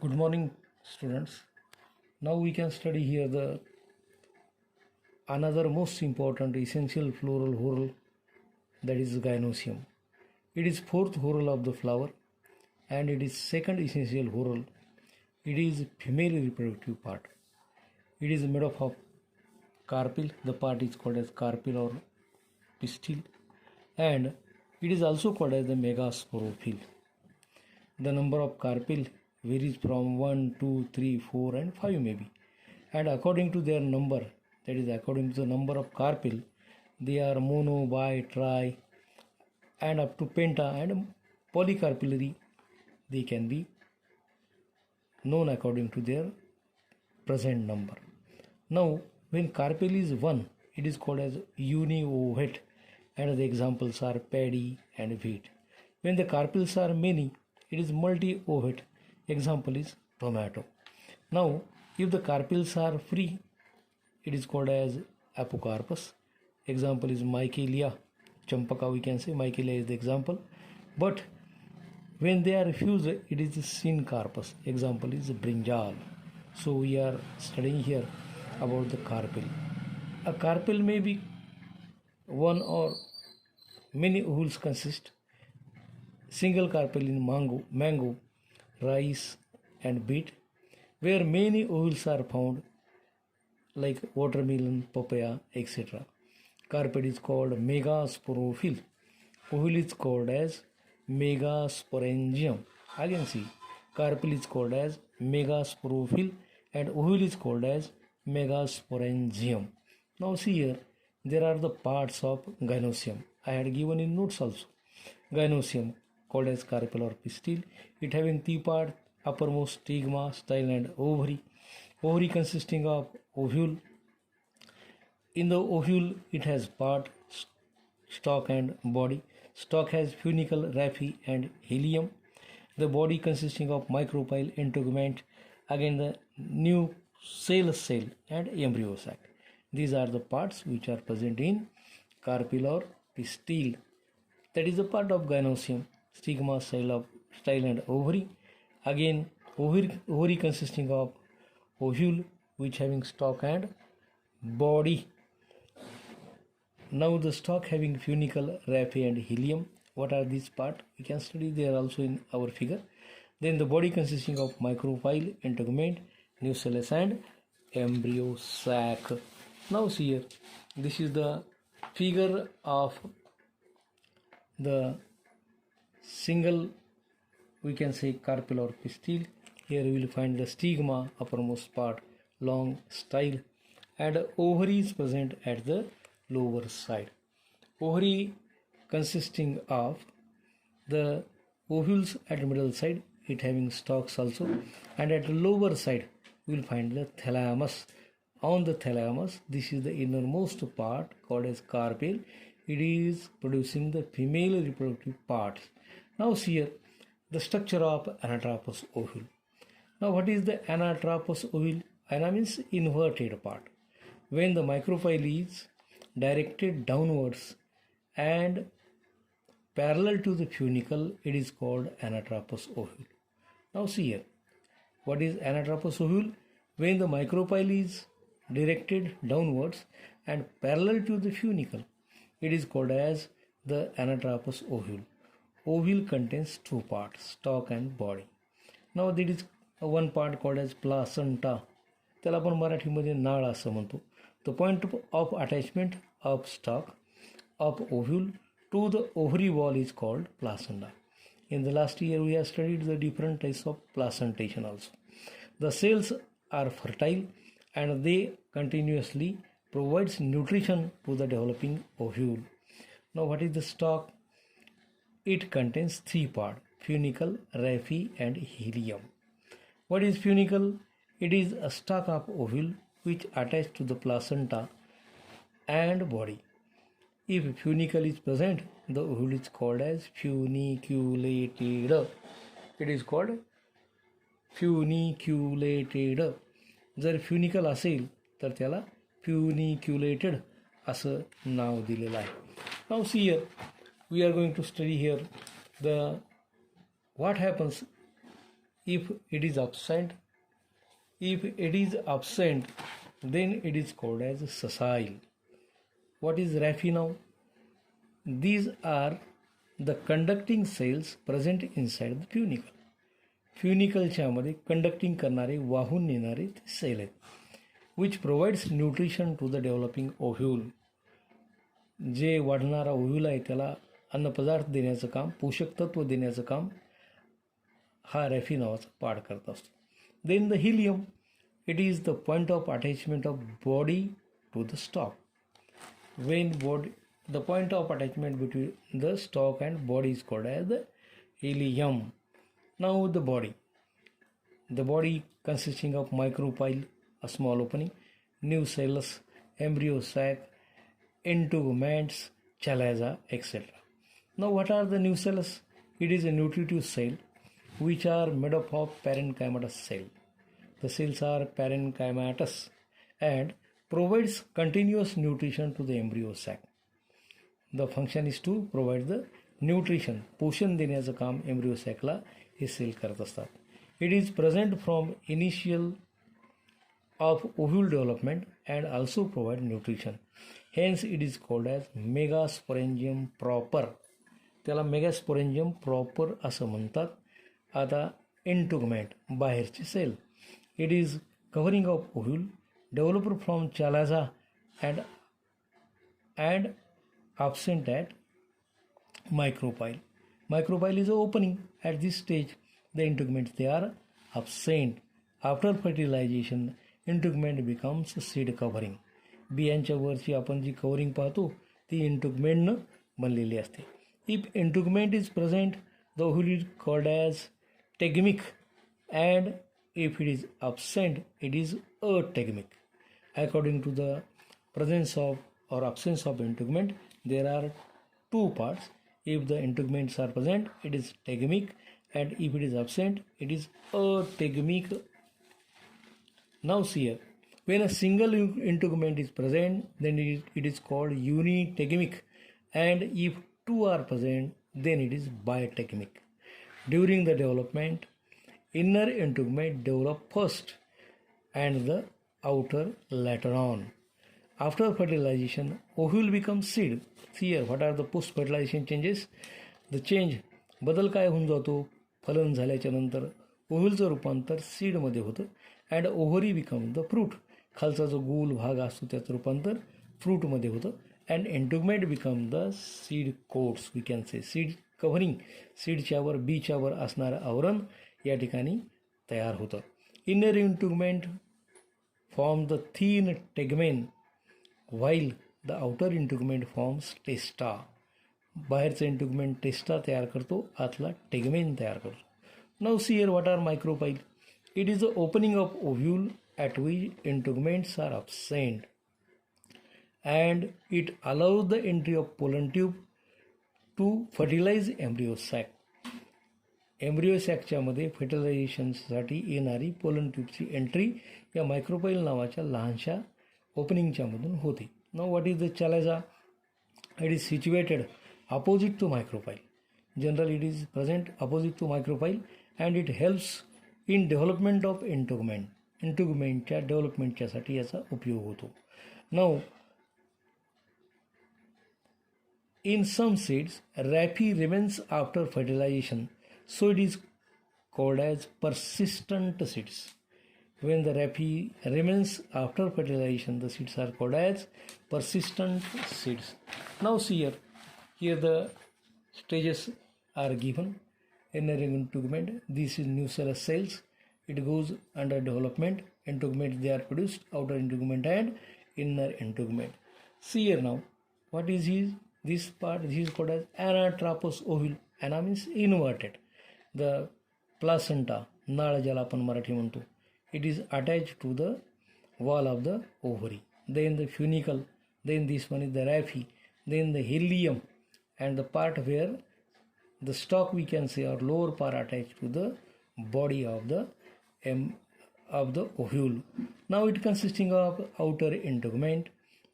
Good morning, students. Now we can study here the another most important essential floral whorl, that is Gynosium. It is fourth whorl of the flower and it is second essential whorl. It is female reproductive part. It is made up of carpel. The part is called as carpel or pistil, and it is also called as the megasporophyll. The number of carpel varies from 1, 2, 3, 4 and 5 maybe, and according to their number, that is according to the number of carpel, they are mono, bi, tri and up to penta and polycarpillary. They can be known according to their present number. Now when carpel is 1, it is called as uni-ovate, and the examples are paddy and wheat. When the carpels are many, it is multi-ovate. Example is tomato. Now if the carpels are free, it is called as apocarpus. Example is Michaelia, Champaka, we can say Michaelia is the example. But when they are fused, it is syncarpus. Example is brinjal. So we are studying here about the carpel. A carpel may be one or many ovules consist. Single carpel in mango, rice and beet, where many ovules are found like watermelon, papaya, etc. Carpel is called megasporophyll. Ovule is called as megasporangium. Again see, carpel is called as megasporophyll and ovule is called as megasporangium. Now see here, there are the parts of Gynosium. I had given in notes also. Gynosium called as carpel or pistil. It having three parts: uppermost stigma, style and ovary. Ovary consisting of ovule. In the ovule it has part, stalk and body. Stalk has funicle, raphe and helium. The body consisting of micropyle, integument, again the new cell and embryo sac. These are the parts which are present in carpel or pistil. That is the part of Gynosium. Stigma, style and ovary. Again ovary consisting of ovule which having stalk and body. Now the stalk having funicle, raphe and helium. What are these parts? We can study, they are also in our figure. Then the body consisting of micropyle, integument, nucellus and embryo sac. Now see here, this is the figure of the single, we can say carpel or pistil. Here we will find the stigma, uppermost part, long style, and ovary is present at the lower side. Ovary consisting of the ovules at the middle side, it having stalks also, and at the lower side we will find the thalamus. On the thalamus, this is the innermost part called as carpel. It is producing the female reproductive parts. Now see here the structure of anatropous ovule. Now what is the anatropous ovule? Ana means inverted part. When the micropyle is directed downwards and parallel to the funicle, it is called anatropous ovule. Now see here, what is anatropous ovule? When the micropyle is directed downwards and parallel to the funicle, it is called as the anatropous ovule. Ovule contains two parts, stalk and body. Now there is one part called as placenta. त्याला आपण मराठीमध्ये नाळ असं म्हणतो. The point of attachment of stalk of ovule to the ovary wall is called placenta. In the last year we have studied the different types of placentation also. The cells are fertile and they continuously provides nutrition to the developing ovule. Now what is the stalk? It contains three parts: funicle, raphe and helium. What is funicle? It is a stalk of ovule which attached to the placenta and body. If funicle is present, the ovule is called as funiculated. It is called funiculated. जर फ्युनिकल असेल तर त्याला funiculated असं नाव दिलेलं आहे. Now see here, we are going to study here the what happens If it is absent, then it is called as sessile. What is raphe now? These are the conducting cells present inside the funicle. फ्युनिकलच्या मध्ये conducting करणारे, वाहून नेणारे ते cell आहेत, which provides nutrition to the developing ovule. जे वाढणारा ovule आहे त्याला अन्नपदार्थ देण्याचं काम, पोषक तत्व देण्याचं काम हा रॅफी नावाचा पार्ट करत असतो. Then the hilum, it is the point of attachment of body to the stalk. When body, the point of attachment between the stalk and body is called as the ileum. Now the body consisting of micropyle, a small opening, nucellus, embryo sac, integuments, chalaza, etc. Now what are the nucellus? It is a nutritive cell which are made up of parenchymatous cell. The cells are parenchymatous and provides continuous nutrition to the embryo sac. The function is to provide the nutrition. पोषण देण्याचं काम embryo सॅकला हे cell करत असतात. It is present from initial of ovule development and also provide nutrition. Hence it is called as megasporangium proper. त्याला megasporangium proper असं म्हणतात. आता integument, बाहेरचे cell. It is covering of ovule developed from chalaza and absent at micropyle. Micropyle is the opening. At this stage, the integuments, they are absent. After fertilization, integument becomes seed covering. बियांच्या वरची आपण जी covering पाहतो ती इंटुगमेंटनं बनलेली असते. If integument is present, the ovule is called as tegmic, and if it is absent, it is ategmic. According to the presence of or absence of integument, there are two parts. If the integuments are present, it is tegmic, and if it is absent, it is ategmic. Now see here, when a single integument is present, then it is called unitegmic, and if two are present, then it is bitegmic. During the development, inner integument develop first and the outer later on. After fertilization, ovule becomes seed. See here, what are the post-fertilization changes? The change, बदल काय होऊन जातो? फलन झाल्याच्या नंतर ओव्ह्यूलचं रूपांतर सीडमध्ये होतं and ovary become the fruit. खालचा जो गोल भाग असतो त्याचं रूपांतर फ्रूटमध्ये होतं and integument become the seed coats. We can say seed covering. सीडच्यावर, बीच्यावर असणारं आवरण या ठिकाणी तयार होतं. Inner integument form the thin tegmen while the outer integument forms testa. बाहेरचं इंटुगमेंट टेस्टा तयार करतो, आतला टेगमेन तयार करतो. Now see here, what are micropyle? It is the opening of ovule at which integuments are absent, and it allows the entry of pollen tube to fertilize embryo sac. Embryo सॅकच्या मध्ये फर्टिलायझेशनसाठी येणारी pollen ट्यूबची entry या मायक्रोपाईल नावाच्या लहानशा ओपनिंगच्या मधून होते. Now what is the chalaza? It is situated opposite to micropyle. General it is present opposite to micropyle and it helps in development of integument. इंटुगमेंटच्या डेव्हलपमेंटच्यासाठी याचा उपयोग होतो. Now in some seeds, raphe remains after fertilization, so it is called as persistent seeds. When the raphe remains after fertilization, the seeds are called as persistent seeds. Now see here the stages are given. Inner integument, this is nucellus cells. It goes under development. Integument, they are produced, outer integument and inner integument. See here now, what is this part? This is called as Anatrophosovial. Ana means inverted. The placenta, नाळ ज्याला आपण मराठी म्हणतो, it is attached to the wall of the ovary. Then the funicle, then this one is the raphe, then the helium, and the part where the stalk we can say or lower part attached to the body of the ovule. Now it consisting of outer integument,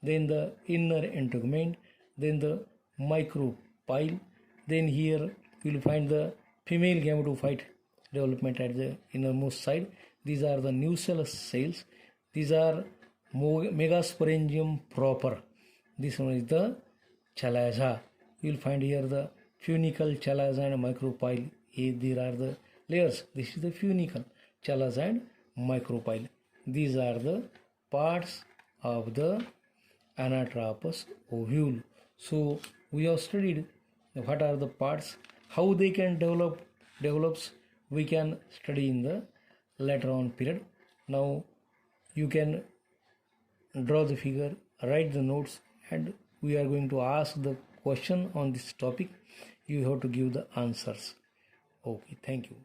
then the inner integument, then the micropyle, then here you will find the female gametophyte development at the innermost side. These are the nucellus cells. These are megasporangium proper. This one is the chalaza. You will find here the funicle, chalaza and micropyle. There are the layers. This is the funicle, chalaza and micropyle. These are the parts of the Anatrophosovial. So we have studied what are the parts, how they can develops. We can study in the later on period. Now you can draw the figure, write the notes, and we are going to ask the question on this topic. You have to give the answers. Okay, thank you.